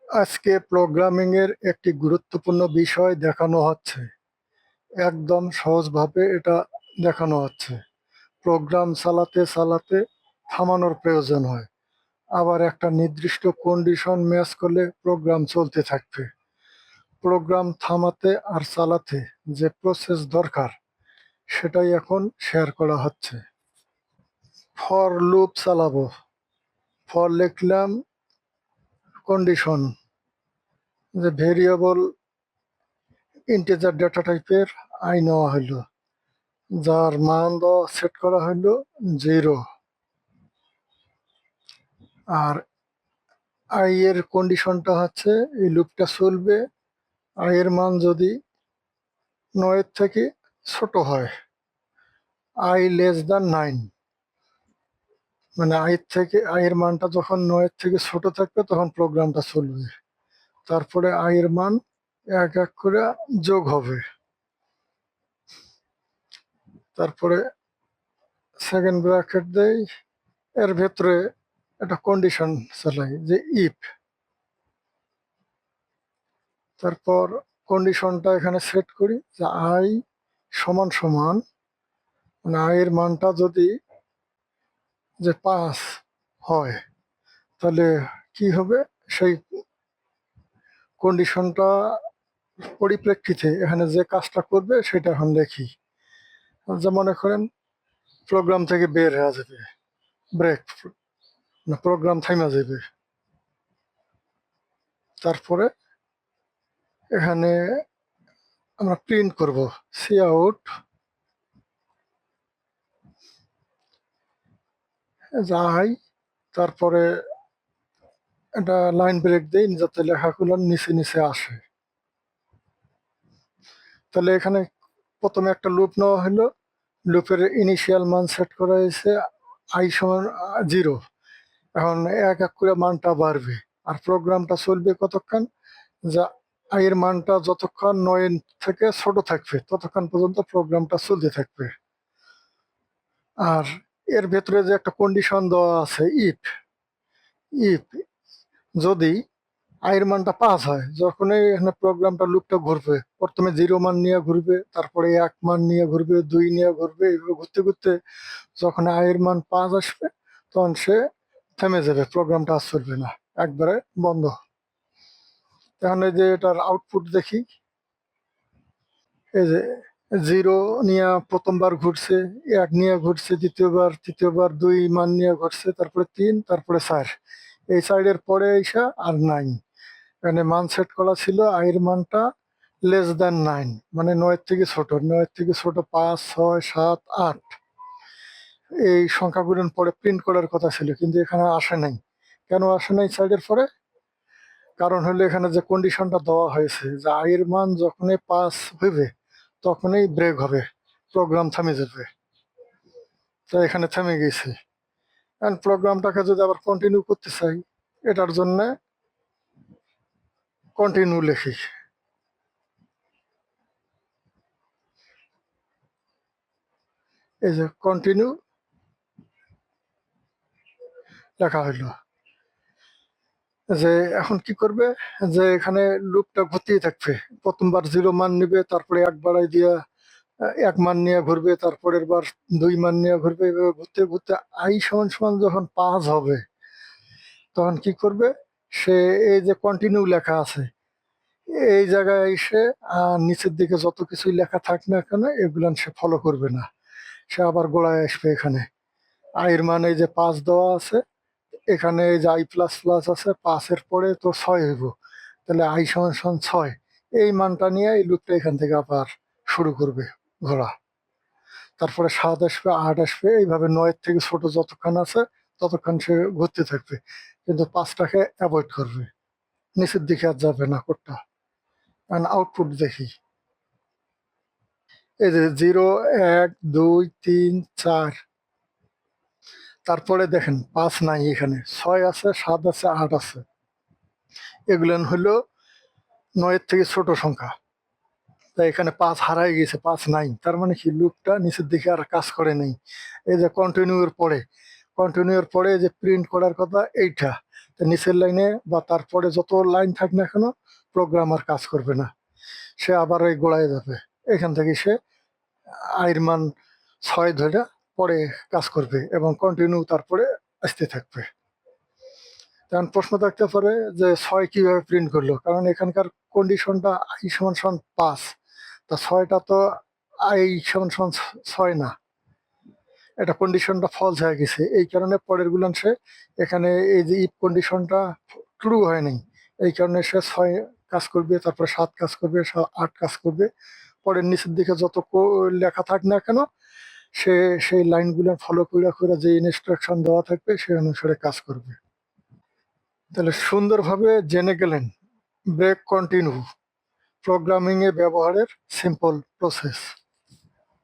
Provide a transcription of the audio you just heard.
আজকে প্রোগ্রামিং এর একটি গুরুত্বপূর্ণ বিষয় দেখানো হচ্ছে। একদম সহজভাবে এটা দেখানো হচ্ছে। প্রোগ্রাম চালাতে চালাতে থামানোর প্রয়োজন হয়। আবার একটা নির্দিষ্ট কন্ডিশন ম্যাচ করলে প্রোগ্রাম চলতে থাকবে। প্রোগ্রাম থামাতে আর চালাতে যে প্রসেস দরকার সেটাই এখন শেয়ার করা হচ্ছে। ফর লুপ চালাবো। ফর লিখলাম, কন্ডিশন যে ভেরিয়েবল ইন্টিজার ডেটা টাইপের আই নেওয়া হলো, যার মান দেওয়া সেট করা হলো 0। আর আই এর কন্ডিশনটা হচ্ছে এই লুপটা চলবে আই এর মান যদি 9 থেকে ছোট হয়, আই লেস দ্যান 9, মানে আই এর মানটা যখন 9 থেকে ছোট থাকবে তখন প্রোগ্রামটা চলবে। তারপরে আই এর মান এক এক করে যোগ হবে। তারপরে সেকেন্ড ব্র্যাকেট দেই, এর ভেতরে একটা কন্ডিশন চালাই যে ইফ। তারপর কন্ডিশনটা এখানে সেট করি যে আই সমান সমান, মানে আই এর মানটা যদি যে 5 হয় তাহলে কি হবে, সেই কন্ডিশনটা পরিপ্রেক্ষিতে এখানে যে কাজটা করবে সেটা এখন দেখি। যে মনে করেন প্রোগ্রাম থেকে বের হয়ে যাবে, ব্রেক, না প্রোগ্রাম থাইমা যাবে। তারপরে এখানে আমরা প্রিন্ট করব সি আউট, যাই তারপরে একটা লাইন ব্রেক দিই যাতে লেখাগুলো নিচে নিচে আসে। তাহলে এখানে প্রথমে একটা লুপ নেওয়া হলো, লুপের ইনিশিয়াল মান সেট করা হয়েছে আই সমান 0। এখন এক এক করে মানটা বাড়বে আর প্রোগ্রামটা চলবে কতক্ষণ, যা আই এর মানটা যতক্ষণ 9 থেকে ছোট থাকবে ততক্ষণ পর্যন্ত প্রোগ্রামটা চলতে থাকবে। আর এর ভেতরে যে একটা কন্ডিশন দেওয়া আছে ইফ, ইফ যদি আয়ের মানটা 5 হয়, যখনই এখানে প্রোগ্রামটা লুপটা ঘুরবে, প্রথমে 0 মান নিয়ে ঘুরবে, তারপরে 1 মান নিয়ে ঘুরবে, 2 নিয়ে ঘুরবে, এইভাবে ঘুরতে ঘুরতে যখন আয়ের মান 5 আসবে তখন সে থেমে যাবে, প্রোগ্রামটা আর চলবে না, একবারে বন্ধ। এখন এই যে এটার আউটপুট দেখি, এই যে 0 নিয়ে প্রথমবার ঘুরছে, 1 নিয়ে ঘুরছে দ্বিতীয়বার, তৃতীয়বার 2 মান নিয়ে ঘুরছে, তারপরে 3, তারপরে 4। এই সাইডের পরে এসে আর নাই। এখানে মান সেট করা ছিল আয়ের মানটা লেস দ্যান 9, মানে 9 থেকে ছোট, 9 থেকে ছোট 5, 6, 7, 8 এই সংখ্যাগুলো পরে প্রিন্ট করার কথা ছিল, কিন্তু এখানে আসে নাই। কেন আসে নাই সাইডের পরে? কারণ হলো এখানে যে কন্ডিশনটা দেওয়া হয়েছে যে আয়ের মান যখনই 5 হইবে তখনই ব্রেক হবে, প্রোগ্রাম থামে যাবে। তো এখানে থেমে গেছে। কারণ প্রোগ্রামটাকে যদি আবার কন্টিনিউ করতে চাই, এটার জন্য কন্টিনিউ লিখি। এই যে কন্টিনিউ লেখা হইলো। যে এখন কি করবে, যে এখানে লুপটা ঘুরতেই থাকবে, প্রথমবার 0 মান নিবে, তারপরে 1 বাড়াই দিয়ে 1 মান নিয়ে ঘুরবে, তারপরের বার 2 মান নিয়ে ঘুরবে, এভাবে ঘুরতে ঘুরতে আই সমান সমান যখন 5 হবে তখন কি করবে, সে এই যে কন্টিনিউ লেখা আছে এই জায়গায় এসে নিচের দিকে যত কিছুই লেখা থাক না কেন এগুলো সে ফলো করবে না, সে আবার গোড়ায় আসবে। এখানে আয়ের মান এই যে 5 দেওয়া আছে, এখানে এই যে আই প্লাস প্লাস আছে, 5-এর পরে তো 6 হইব, তাহলে আই সমান সমান 6, এই মানটা নিয়ে এই লুপটা এখান থেকে আবার শুরু করবে ঘোরা। তারপরে 7 আসবে, 8 আসবে, এইভাবে 9 থেকে ছোট যতক্ষণ আছে ততক্ষণ সে ঘুরতে থাকবে, কিন্তু 5টাকে অ্যাভয়েড করবে, নিচের দিকে আর যাবে না কোডটা। আউটপুট দেখি, এই যে 0, 1, 2, 3, 4, তারপরে দেখেন 5 নাই, এখানে 6 আছে, 7 আছে, 8 আছে, এগুলো হলো 9 থেকে ছোট সংখ্যা। তাই এখানে 5 হারাই গেছে, 5 নাই, তার মানে কি লুপটা নিচের দিকে আর কাজ করে নেই। এই যে কন্টিনিউর পরে, কন্টিনিউর পরে যে প্রিন্ট করার কথা এইটা, তো নিচের লাইনে বা তারপরে যত লাইন থাক না কেন প্রোগ্রাম আর কাজ করবে না, সে আবার ওই গোড়ায় যাবে। এখান থেকে সে আয়ের মান 6 ধরে পরে কাজ করবে এবং কন্টিনিউ তারপরে আসতে থাকবে। তখন প্রশ্ন থাকতে পারে যে 6 কিভাবে প্রিন্ট করলো, কারণ এখানকার কন্ডিশনটা i সমান সমান 5, তা 6টা তো i সমান সমান 6 না, এটা কন্ডিশনটা ফলস হয়ে গেছে। এই কারণে পরের গুলাংশে এখানে এই যে ইফ কন্ডিশনটা ট্রু হয় নাই, এই কারণে সে 6 কাজ করবে, তারপরে 7 কাজ করবে, 8 কাজ করবে। পরের নিচের দিকে যত লেখা থাক না কেন সে সেই লাইনগুলো ফলো করে করে যে ইনস্ট্রাকশন দেওয়া থাকবে সেই অনুসারে কাজ করবে। তাহলে সুন্দরভাবে জেনে গেলেন ব্রেক কন্টিনিউ প্রোগ্রামিং এ ব্যবহারের সিম্পল প্রসেস।